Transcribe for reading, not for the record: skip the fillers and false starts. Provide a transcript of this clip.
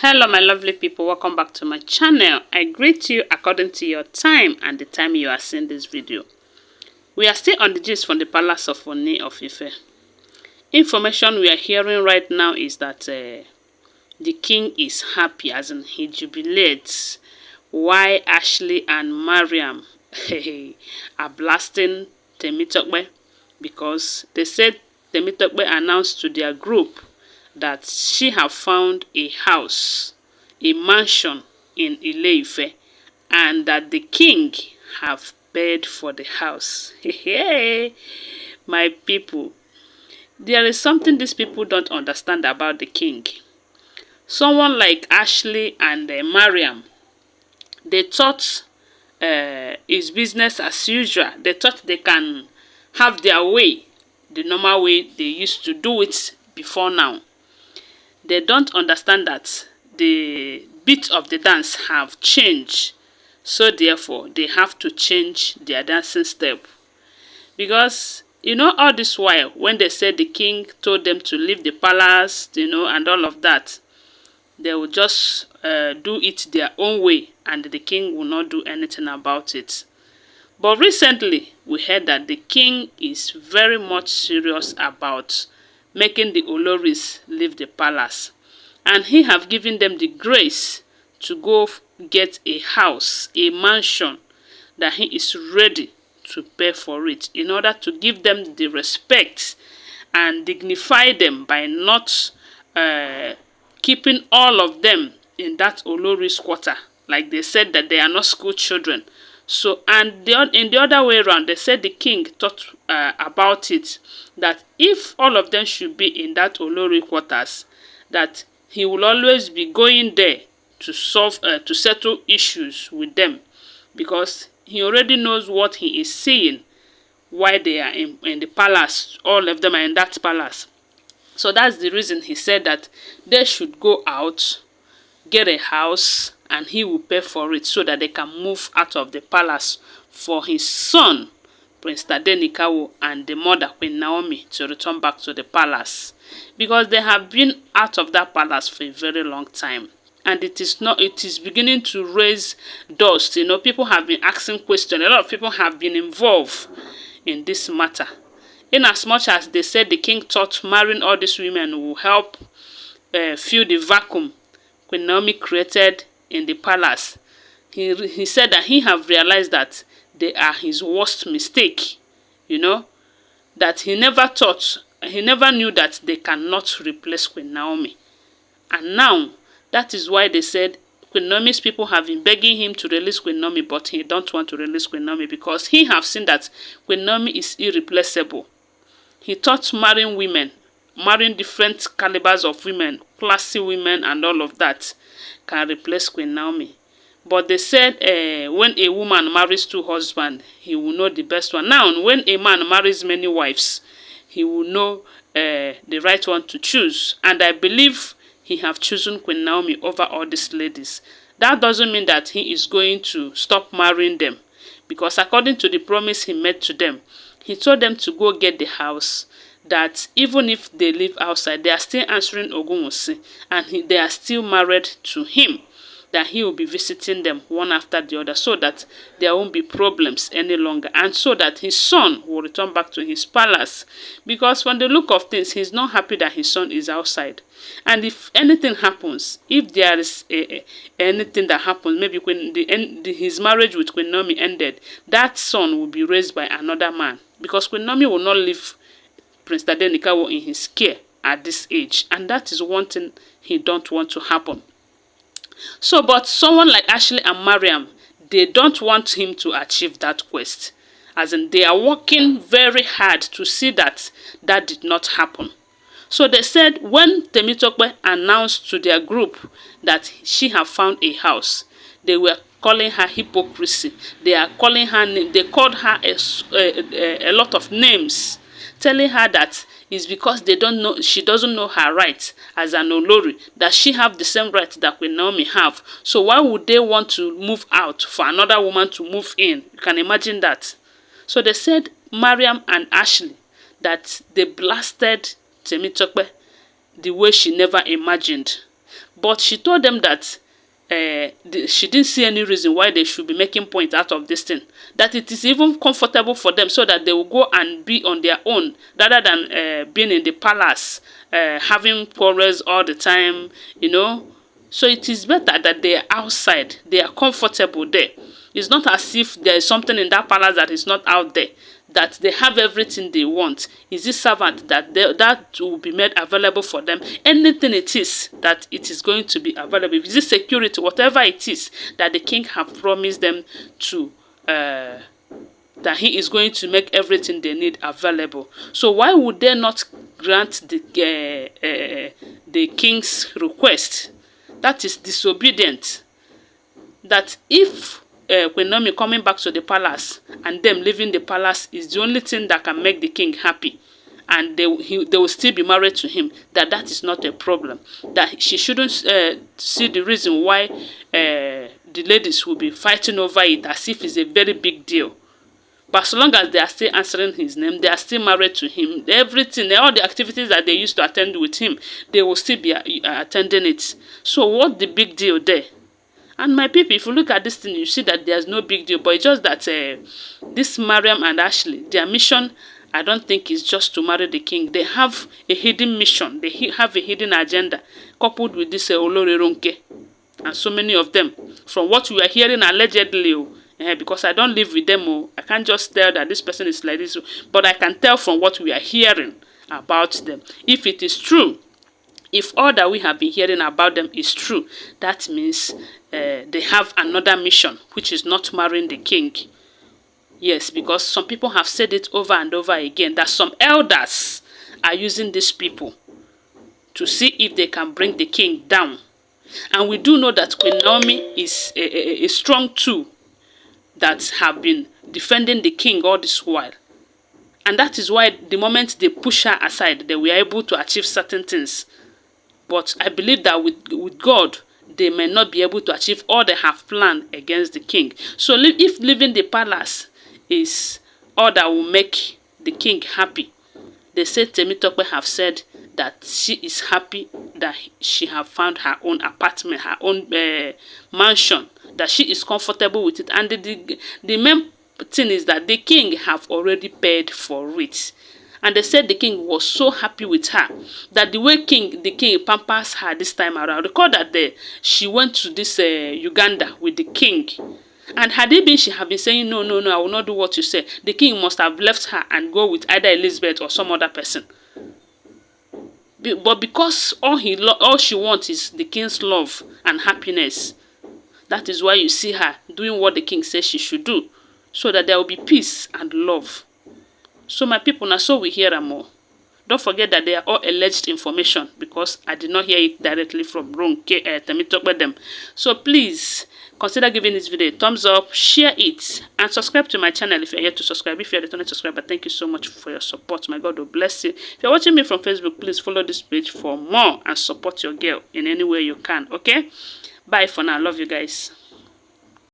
Hello my lovely people, welcome back to my channel. I greet you according to your time and the time you are seeing this video. We are still on the gist from the palace of Ooni of Ife. Information we are hearing right now is that the king is happy, as in he jubilates, why Ashley and Mariam are blasting Temitope, because they said Temitope announced to their group that she have found a house, a mansion in Ile Ife, and that the king have paid for the house. Hey, my people, there is something these people don't understand about the king. Someone like Ashley and Mariam, they thought it's business as usual. They thought they can have their way, the normal way they used to do it before now. They don't understand that the beat of the dance have changed. So therefore, they have to change their dancing step. Because, all this while, when they said the king told them to leave the palace, and all of that, they will just do it their own way, and the king will not do anything about it. But recently, we heard that the king is very much serious about making the Olories leave the palace. And he have given them the grace to go get a house, a mansion, that he is ready to pay for it, in order to give them the respect and dignify them by not keeping all of them in that Olori's quarter. Like they said that they are not school children. So, and in the other way around, they said the king thought about it, that if all of them should be in that Olori quarters, that he will always be going there to settle issues with them, because he already knows what he is seeing while they are in the palace. All of them are in that palace. So that's the reason he said that they should go out, get a house, and he will pay for it, so that they can move out of the palace for his son, Prince Tadenikawo, and the mother, Queen Naomi, to return back to the palace. Because they have been out of that palace for a very long time. And it is beginning to raise dust. People have been asking questions. A lot of people have been involved in this matter. In as much as they said the king thought marrying all these women will help fill the vacuum Queen Naomi created in the palace, he said that he have realized that they are his worst mistake. That he never knew that they cannot replace Queen Naomi. And now, that is why they said Queen Naomi's people have been begging him to release Queen Naomi, but he don't want to release Queen Naomi, because he have seen that Queen Naomi is irreplaceable. He thought marrying different calibers of women, classy women and all of that, can replace Queen Naomi. But they said when a woman marries two husbands, he will know the best one. Now, when a man marries many wives, he will know the right one to choose. And I believe he have chosen Queen Naomi over all these ladies. That doesn't mean that he is going to stop marrying them. Because according to the promise he made to them, he told them to go get the house, that even if they live outside, they are still answering ogunwusi, and they are still married to him, that he will be visiting them one after the other, so that there won't be problems any longer, and so that his son will return back to his palace. Because from the look of things, he's not happy that his son is outside. And if anything happens, if there is anything that happens, maybe when his marriage with Queen Naomi ended, that son will be raised by another man, because Queen Naomi will not leave Prince Tadenikawo in his care at this age, and that is one thing he don't want to happen. So, but someone like Ashley and Mariam, they don't want him to achieve that quest. As in, they are working very hard to see that that did not happen. So they said when Temitope announced to their group that she have found a house, they were calling her hypocrisy. They are calling her, they called her a lot of names, telling her that it's because she doesn't know her rights as an Olori, that she have the same rights that Queen Naomi have. So why would they want to move out for another woman to move in? You can imagine that. So they said Mariam and Ashley that they blasted Temitope the way she never imagined. But she told them that she didn't see any reason why they should be making point out of this thing. That it is even comfortable for them so that they will go and be on their own rather than being in the palace, having quarrels all the time, you know. So it is better that they are outside. They are comfortable there. It's not as if there is something in that palace that is not out there, that they have everything they want. Is this servant that that will be made available for them? Anything it is that it is going to be available. If it's security, whatever it is that the king have promised them to, that he is going to make everything they need available. So why would they not grant the king's request? That is disobedient. That if Queen Naomi coming back to the palace and them leaving the palace is the only thing that can make the king happy, and they will still be married to him, that is not a problem. That she shouldn't see the reason why the ladies will be fighting over it as if it's a very big deal. But so long as they are still answering his name, they are still married to him, everything, all the activities that they used to attend with him, they will still be attending it. So what the big deal there? And my people, if you look at this thing, you see that there's no big deal. But it's just that this Mariam and Ashley, their mission, I don't think is just to marry the king. They have a hidden mission. They have a hidden agenda coupled with this Olori and so many of them. From what we are hearing allegedly, because I don't live with them, I can't just tell that this person is like this. But I can tell from what we are hearing about them. If it is true, if all that we have been hearing about them is true, that means they have another mission, which is not marrying the king. Yes, because some people have said it over and over again, that some elders are using these people to see if they can bring the king down. And we do know that Queen Naomi is a strong tool that have been defending the king all this while. And that is why the moment they push her aside, they were able to achieve certain things. But I believe that with God, they may not be able to achieve all they have planned against the king. So if leaving the palace is all that will make the king happy, they said Temitope have said that she is happy that she have found her own apartment, her own mansion, that she is comfortable with it. And the main thing is that the king have already paid for it. And they said the king was so happy with her that the way the king pampers her this time around. Recall that she went to this Uganda with the king. And had it been she had been saying, no, I will not do what you say, the king must have left her and go with either Elizabeth or some other person. But because all she wants is the king's love and happiness, that is why you see her doing what the king says she should do, so that there will be peace and love. So my people, now so we hear them more. Don't forget that they are all alleged information, because I did not hear it directly from Temitope them. So please consider giving this video a thumbs up, share it, and subscribe to my channel if you're yet to subscribe. If you're a returning subscriber, thank you so much for your support. My God will bless you. If you're watching me from Facebook, please follow this page for more and support your girl in any way you can. Okay? Bye for now. Love you guys.